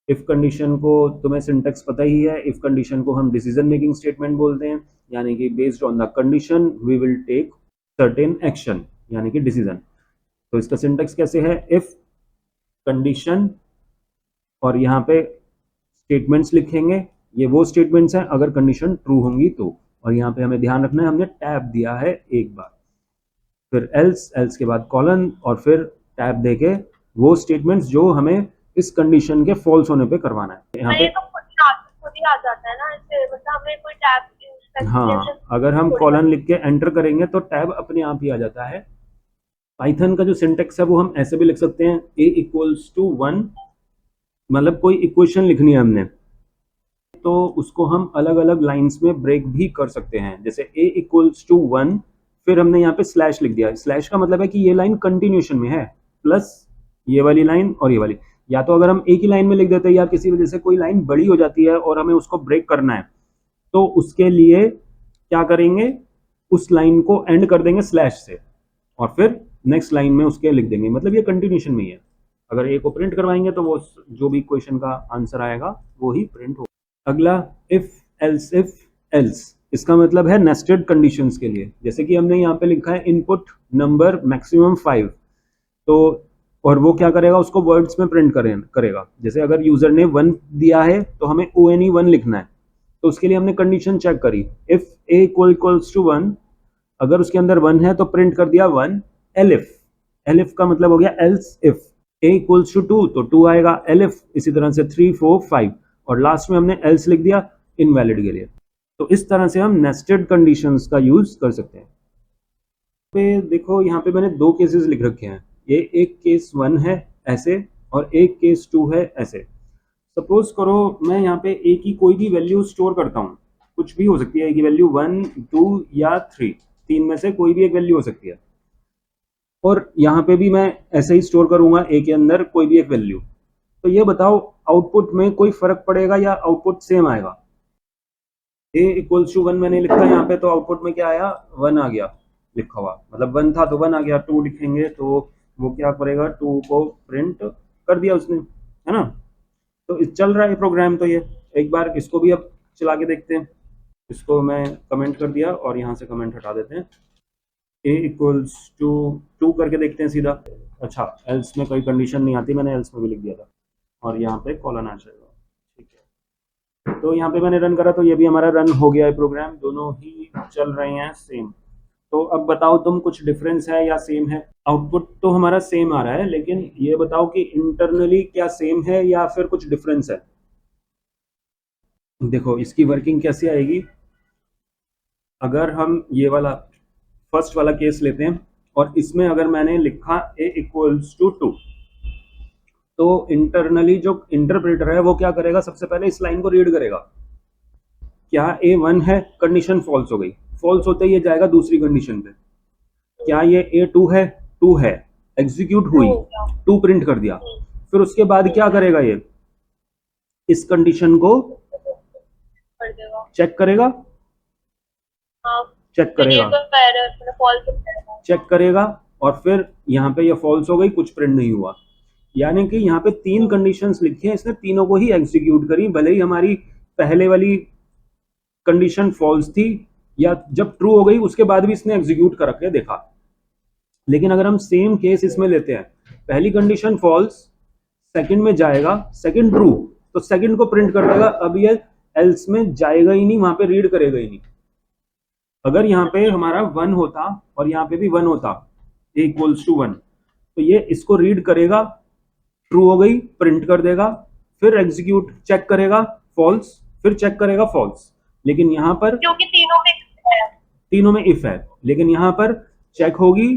If condition को तुम्हें syntax पता ही है, इफ कंडीशन को हम डिसीजन मेकिंग स्टेटमेंट बोलते हैं, यानी कि based on the condition we will take certain action, यानी कि डिसीजन। तो इसका सिंटेक्स कैसे है, इफ कंडीशन और यहाँ पे स्टेटमेंट्स लिखेंगे, ये वो स्टेटमेंट्स हैं अगर कंडीशन ट्रू होंगी तो, और यहाँ पे हमें ध्यान रखना है हमने टैब दिया है एक बार, फिर एल्स, एल्स के बाद कॉलन और फिर टैब देके वो स्टेटमेंट्स जो हमें इस कंडीशन के फॉल्स होने पे करवाना है। यहाँ पे तो खुद ही आ जाता है ना, इससे मतलब हमें कोई टैब हाँ, अगर हम कॉलन लिख के एंटर करेंगे तो टैब अपने आप ही आ जाता है। पाइथन का जो सिंटेक्स है वो हम ऐसे भी लिख सकते हैं, a इक्वल्स टू 1, मतलब कोई इक्वेशन लिखनी है हमने तो उसको हम अलग अलग लाइंस में ब्रेक भी कर सकते हैं, जैसे a इक्वल्स टू 1, फिर हमने यहाँ पे स्लैश लिख दिया। स्लैश का मतलब है कि ये लाइन कंटिन्यूशन में है, प्लस ये वाली लाइन और ये वाली। या तो अगर हम एक ही लाइन में लिख देते हैं या किसी वजह से कोई लाइन बड़ी हो जाती है और हमें उसको ब्रेक करना है, तो उसके लिए क्या करेंगे, उस लाइन को एंड कर देंगे स्लैश से और फिर नेक्स्ट लाइन में उसके लिख देंगे, मतलब ये कंटिन्यूशन में ही है। अगर ए को प्रिंट करवाएंगे तो वो जो भी क्वेश्चन का आंसर आएगा वो ही प्रिंट होगा। अगला इफ एल्स, इसका मतलब है नेस्टेड कंडीशंस के लिए, जैसे कि हमने यहाँ पे लिखा है इनपुट नंबर मैक्सिमम 5, तो और वो क्या करेगा, उसको वर्ड्स में प्रिंट करेगा। जैसे अगर यूजर ने 1 दिया है तो हमें ONE1 लिखना है, तो उसके लिए हमने कंडीशन चेक करी, इफ a इक्वल्स टू 1, अगर उसके अंदर 1 है तो प्रिंट कर दिया 1 एलिफ, एलिफ का मतलब हो गया else if, a equals to 2 तो 2 आएगा एलिफ, इसी तरह से 3 4 5 और लास्ट में हमने एल्स लिख दिया इनवैलिड के लिए। तो इस तरह से हम नेस्टेड कंडीशंस का यूज कर सकते हैं। पे देखो यहाँ पे मैंने दो केसेस लिख रखे हैं, ये एक केस 1 है ऐसे और एक केस 2 है ऐसे। सपोज करो मैं यहाँ पे ए की कोई भी वैल्यू स्टोर करता हूँ, कुछ भी हो सकती है, ए की वैल्यू 1 2 या 3, तीन में से कोई भी एक वैल्यू हो सकती है, और यहाँ पे भी मैं ऐसे ही स्टोर करूंगा ए के अंदर कोई भी एक वैल्यू। तो ये बताओ आउटपुट में कोई फर्क पड़ेगा या आउटपुट सेम आएगा। ए इक्वल्स टू 1 मैंने लिखा यहाँ पे तो आउटपुट में क्या आया, 1 आ गया लिखा हुआ, मतलब 1 था तो 1 आ गया। 2 लिखेंगे तो वो क्या करेगा, 2 को प्रिंट कर दिया उसने, है ना। तो चल रहा है प्रोग्राम, तो ये एक बार इसको भी अब चला के देखते हैं। इसको मैं कमेंट कर दिया और यहाँ से कमेंट हटा देते हैं, ए इक्वल्स टू 2 करके देखते हैं सीधा। अच्छा, एल्स में कोई कंडीशन नहीं आती, मैंने एल्स में भी लिख दिया था और यहाँ पे कॉलन आ जाएगा, ठीक है। तो यहाँ पे मैंने रन करा तो ये भी हमारा रन हो गया है प्रोग्राम, दोनों ही चल रहे हैं सेम। तो अब बताओ तुम, कुछ डिफरेंस है या सेम है। आउटपुट तो हमारा सेम आ रहा है, लेकिन ये बताओ कि इंटरनली क्या सेम है या फिर कुछ डिफरेंस है। देखो इसकी वर्किंग कैसे आएगी, अगर हम ये वाला फर्स्ट वाला केस लेते हैं और इसमें अगर मैंने लिखा a इक्वल्स टू 2, तो इंटरनली जो इंटरप्रेटर है वो क्या करेगा, सबसे पहले इस लाइन को रीड करेगा, क्या a 1 है, कंडीशन फॉल्स हो गई, फॉल्स होते ही ये जाएगा दूसरी कंडीशन पे, क्या ये a 2 है, 2 है, एग्जीक्यूट हुई, 2 प्रिंट कर दिया। फिर उसके बाद क्या करेगा, ये इस कंडीशन को चेक करेगा, चेक करेगा, चेक करेगा और फिर यहाँ पे ये फॉल्स हो गई, कुछ प्रिंट नहीं हुआ। यानी कि यहाँ पे 3 कंडीशंस लिखी हैं, इसने तीनों को ही एग्जीक्यूट करी, भले ही हमारी पहले वाली कंडीशन फॉल्स थी या जब ट्रू हो गई उसके बाद भी इसने एग्जीक्यूट कर रखे देखा। लेकिन अगर हम सेम केस इसमें लेते हैं, पहली कंडीशन फॉल्स, सेकंड में जाएगा, सेकंड ट्रू, तो सेकंड को प्रिंट कर देगा, अब ये एल्स में जाएगा ही नहीं, वहां पे रीड करेगा ही नहीं। अगर यहाँ पे हमारा 1 होता और यहाँ पे भी 1 होता, a इक्वल्स टू 1, तो ये इसको रीड करेगा, ट्रू हो गई प्रिंट कर देगा, फिर एग्जीक्यूट चेक करेगा फॉल्स, फिर चेक करेगा फॉल्स। लेकिन यहाँ पर क्योंकि तीनों में इफ है, लेकिन यहाँ पर चेक होगी,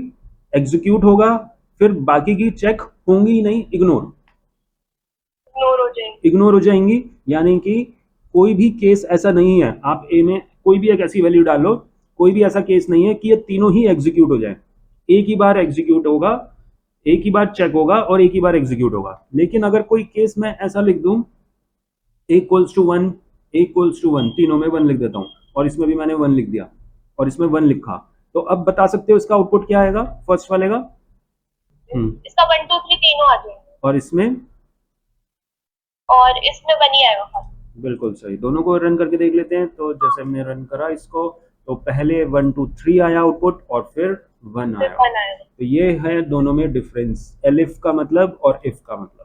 एग्जीक्यूट होगा, फिर बाकी की चेक होंगी ही नहीं, इग्नोर हो जाएंगी। यानी कि कोई भी केस ऐसा नहीं है, आप ए में कोई भी एक ऐसी वैल्यू डालो, कोई भी ऐसा केस नहीं है कि ये तीनों ही एग्जीक्यूट हो जाए। एक ही बार एग्जीक्यूट होगा, एक ही बार चेक होगा और एक ही बार एग्जीक्यूट होगा। लेकिन अगर कोई केस मैं ऐसा लिख दूं, इक्वल्स टू 1, इक्वल्स टू 1, तीनों में 1 लिख देता हूं और इसमें भी मैंने 1 लिख दिया और इसमें 1 लिखा, तो अब बता सकते हो इसका आउटपुट क्या आएगा फर्स्ट वाले का। इसका 1 2 3 तीनों आ जाएंगे और इसमें और इसमें 1 ही आएगा खाली। बिल्कुल सही। दोनों को रन करके देख लेते हैं। तो जैसे हमने रन करा इसको, तो पहले 1 2 3 आया आउटपुट और फिर 1 फिर आया। 1 आएगा। तो ये है दोनों में डिफरेंस, एलिफ का मतलब और इफ का मतलब।